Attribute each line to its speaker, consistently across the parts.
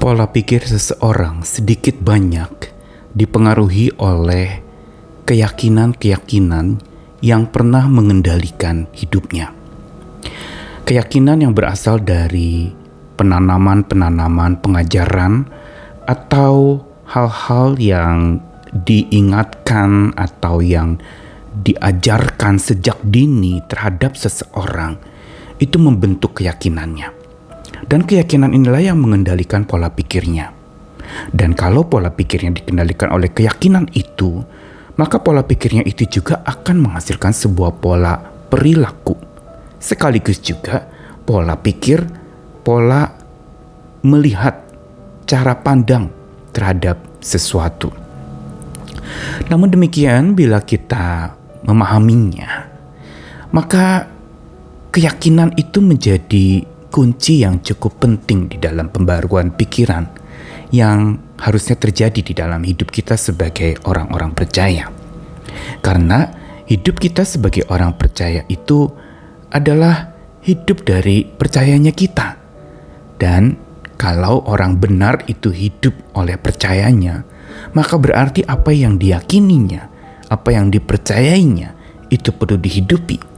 Speaker 1: Pola pikir seseorang sedikit banyak dipengaruhi oleh keyakinan-keyakinan yang pernah mengendalikan hidupnya. Keyakinan yang berasal dari penanaman-penanaman pengajaran atau hal-hal yang diingatkan atau yang diajarkan sejak dini terhadap seseorang, itu membentuk keyakinannya. Dan keyakinan inilah yang mengendalikan pola pikirnya. Dan kalau pola pikirnya dikendalikan oleh keyakinan itu, maka pola pikirnya itu juga akan menghasilkan sebuah pola perilaku. Sekaligus juga pola pikir, pola melihat, cara pandang terhadap sesuatu. Namun demikian, bila kita memahaminya, maka keyakinan itu menjadi kunci yang cukup penting di dalam pembaruan pikiran yang harusnya terjadi di dalam hidup kita sebagai orang-orang percaya. Karena hidup kita sebagai orang percaya itu adalah hidup dari percayanya kita. Dan kalau orang benar itu hidup oleh percayanya, maka berarti apa yang diyakininya, apa yang dipercayainya, itu perlu dihidupi.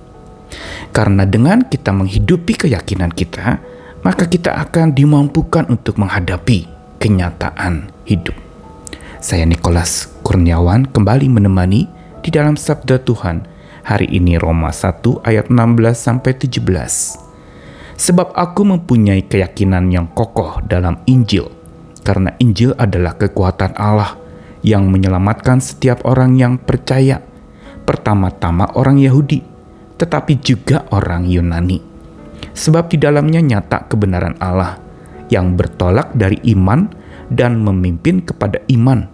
Speaker 1: Karena dengan kita menghidupi keyakinan kita, maka kita akan dimampukan untuk menghadapi kenyataan hidup. Saya Nicholas Kurniawan kembali menemani di dalam Sabda Tuhan hari ini, Roma 1 ayat 16-17. Sebab aku mempunyai keyakinan yang kokoh dalam Injil, karena Injil adalah kekuatan Allah yang menyelamatkan setiap orang yang percaya, pertama-tama orang Yahudi, tetapi juga orang Yunani. Sebab di dalamnya nyata kebenaran Allah yang bertolak dari iman dan memimpin kepada iman.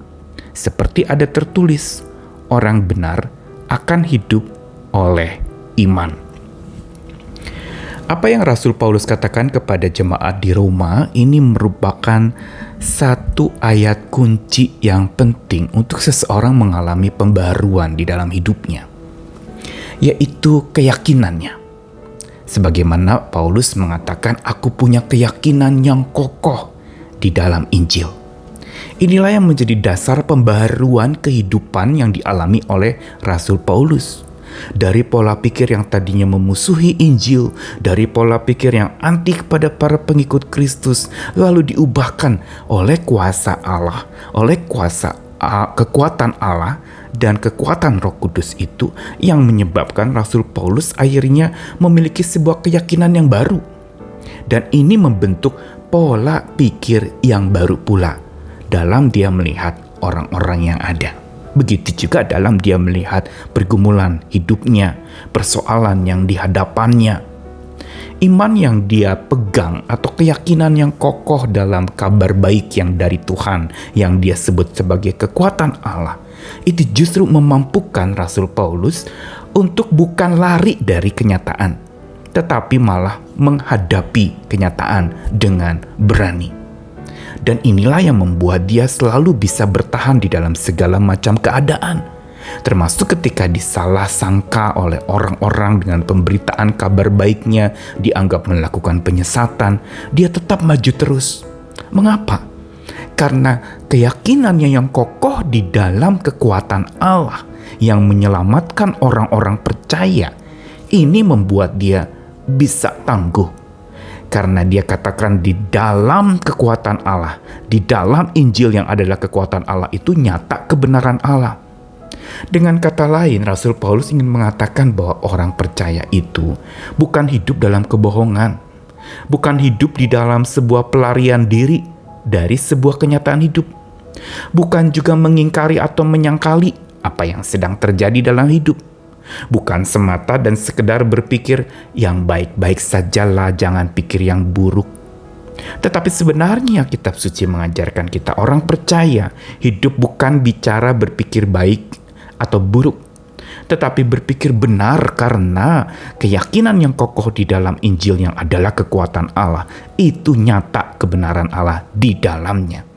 Speaker 1: Seperti ada tertulis, orang benar akan hidup oleh iman. Apa yang Rasul Paulus katakan kepada jemaat di Roma ini merupakan satu ayat kunci yang penting untuk seseorang mengalami pembaruan di dalam hidupnya, yaitu keyakinannya. Sebagaimana Paulus mengatakan, aku punya keyakinan yang kokoh di dalam Injil. Inilah yang menjadi dasar pembaruan kehidupan yang dialami oleh Rasul Paulus. Dari pola pikir yang tadinya memusuhi Injil, dari pola pikir yang anti kepada para pengikut Kristus, lalu diubahkan oleh kuasa Allah, oleh kekuatan Allah dan kekuatan Roh Kudus itu yang menyebabkan Rasul Paulus akhirnya memiliki sebuah keyakinan yang baru. Dan ini membentuk pola pikir yang baru pula dalam dia melihat orang-orang yang ada. Begitu juga dalam dia melihat pergumulan hidupnya, persoalan yang dihadapannya. Iman yang dia pegang atau keyakinan yang kokoh dalam kabar baik yang dari Tuhan, yang dia sebut sebagai kekuatan Allah, itu justru memampukan Rasul Paulus untuk bukan lari dari kenyataan, tetapi malah menghadapi kenyataan dengan berani. Dan inilah yang membuat dia selalu bisa bertahan di dalam segala macam keadaan, termasuk ketika disalah sangka oleh orang-orang dengan pemberitaan kabar baiknya, dianggap melakukan penyesatan, dia tetap maju terus. Mengapa? Karena keyakinannya yang kokoh di dalam kekuatan Allah yang menyelamatkan orang-orang percaya, ini membuat dia bisa tangguh. Karena dia katakan di dalam kekuatan Allah, di dalam Injil yang adalah kekuatan Allah itu nyata kebenaran Allah. Dengan kata lain, Rasul Paulus ingin mengatakan bahwa orang percaya itu bukan hidup dalam kebohongan, bukan hidup di dalam sebuah pelarian diri dari sebuah kenyataan hidup, bukan juga mengingkari atau menyangkali apa yang sedang terjadi dalam hidup. Bukan semata dan sekedar berpikir yang baik-baik sajalah, jangan pikir yang buruk. Tetapi sebenarnya kitab suci mengajarkan kita orang percaya hidup bukan bicara berpikir baik atau buruk, tetapi berpikir benar karena keyakinan yang kokoh di dalam Injil yang adalah kekuatan Allah itu nyata kebenaran Allah di dalamnya.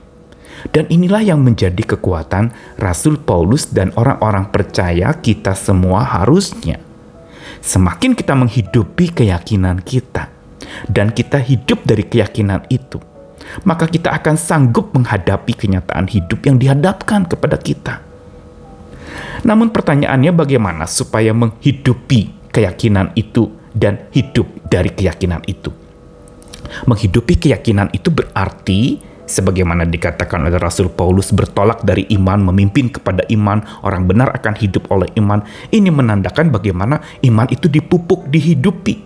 Speaker 1: Dan inilah yang menjadi kekuatan Rasul Paulus dan orang-orang percaya kita semua harusnya. Semakin kita menghidupi keyakinan kita, dan kita hidup dari keyakinan itu, maka kita akan sanggup menghadapi kenyataan hidup yang dihadapkan kepada kita. Namun pertanyaannya, bagaimana supaya menghidupi keyakinan itu dan hidup dari keyakinan itu? Menghidupi keyakinan itu berarti, sebagaimana dikatakan oleh Rasul Paulus, bertolak dari iman, memimpin kepada iman, orang benar akan hidup oleh iman. Ini menandakan bagaimana iman itu dipupuk, dihidupi,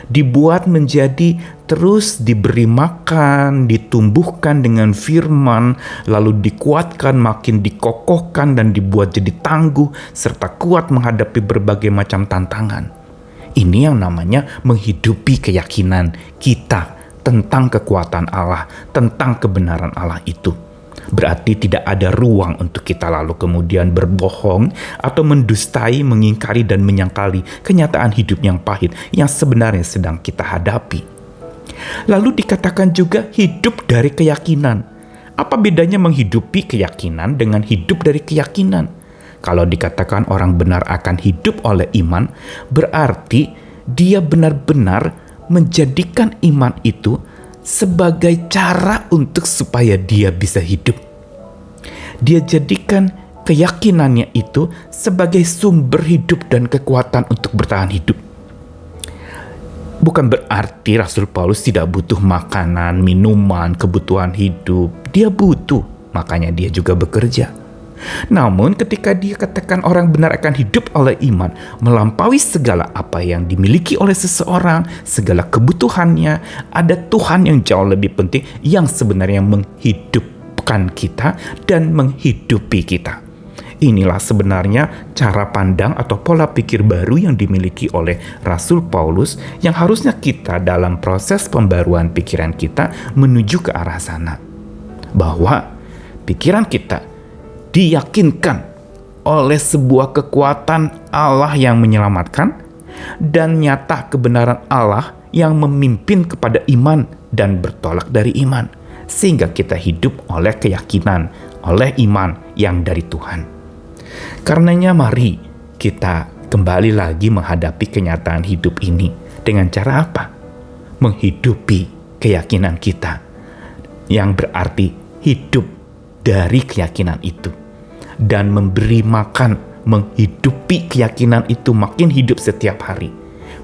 Speaker 1: dibuat menjadi terus diberi makan, ditumbuhkan dengan firman, lalu dikuatkan, makin dikokohkan dan dibuat jadi tangguh, serta kuat menghadapi berbagai macam tantangan. Ini yang namanya menghidupi keyakinan kita tentang kekuatan Allah, tentang kebenaran Allah itu. Berarti tidak ada ruang untuk kita lalu kemudian berbohong atau mendustai, mengingkari dan menyangkali kenyataan hidup yang pahit yang sebenarnya sedang kita hadapi. Lalu dikatakan juga hidup dari keyakinan. Apa bedanya menghidupi keyakinan dengan hidup dari keyakinan? Kalau dikatakan orang benar akan hidup oleh iman, berarti dia benar-benar menjadikan iman itu sebagai cara untuk supaya dia bisa hidup. Dia jadikan keyakinannya itu sebagai sumber hidup dan kekuatan untuk bertahan hidup. Bukan berarti Rasul Paulus tidak butuh makanan, minuman, kebutuhan hidup. Dia butuh, makanya dia juga bekerja. Namun ketika dia katakan orang benar akan hidup oleh iman, melampaui segala apa yang dimiliki oleh seseorang, segala kebutuhannya, ada Tuhan yang jauh lebih penting yang sebenarnya menghidupkan kita dan menghidupi kita. Inilah sebenarnya cara pandang atau pola pikir baru yang dimiliki oleh Rasul Paulus, yang harusnya kita dalam proses pembaruan pikiran kita menuju ke arah sana. Bahwa pikiran kita diyakinkan oleh sebuah kekuatan Allah yang menyelamatkan dan nyata kebenaran Allah yang memimpin kepada iman dan bertolak dari iman, sehingga kita hidup oleh keyakinan, oleh iman yang dari Tuhan. Karenanya mari kita kembali lagi menghadapi kenyataan hidup ini dengan cara apa? Menghidupi keyakinan kita, yang berarti hidup dari keyakinan itu dan memberi makan, menghidupi keyakinan itu makin hidup setiap hari.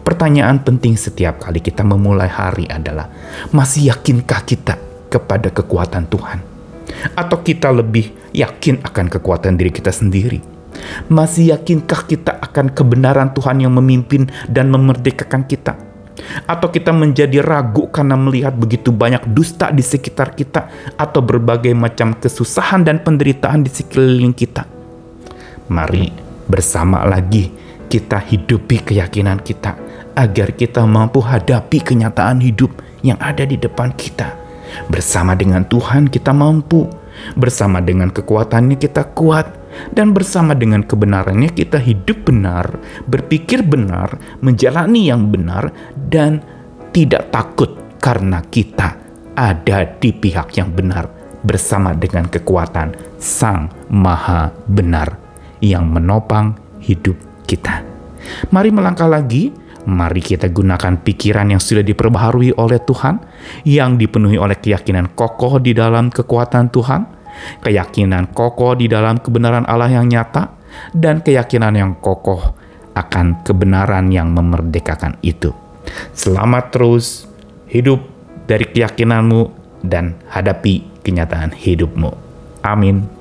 Speaker 1: Pertanyaan penting setiap kali kita memulai hari adalah, masih yakinkah kita kepada kekuatan Tuhan? Atau kita lebih yakin akan kekuatan diri kita sendiri? Masih yakinkah kita akan kebenaran Tuhan yang memimpin dan memerdekakan kita? Atau kita menjadi ragu karena melihat begitu banyak dusta di sekitar kita atau berbagai macam kesusahan dan penderitaan di sekeliling kita? Mari bersama lagi kita hidupi keyakinan kita agar kita mampu hadapi kenyataan hidup yang ada di depan kita. Bersama dengan Tuhan kita mampu, bersama dengan kekuatannya kita kuat, dan bersama dengan kebenarannya kita hidup benar, berpikir benar, menjalani yang benar, dan tidak takut karena kita ada di pihak yang benar bersama dengan kekuatan Sang Maha Benar yang menopang hidup kita. Mari melangkah lagi, mari kita gunakan pikiran yang sudah diperbaharui oleh Tuhan, yang dipenuhi oleh keyakinan kokoh di dalam kekuatan Tuhan, keyakinan kokoh di dalam kebenaran Allah yang nyata, dan keyakinan yang kokoh akan kebenaran yang memerdekakan itu. Selamat terus hidup dari keyakinanmu dan hadapi kenyataan hidupmu. Amin.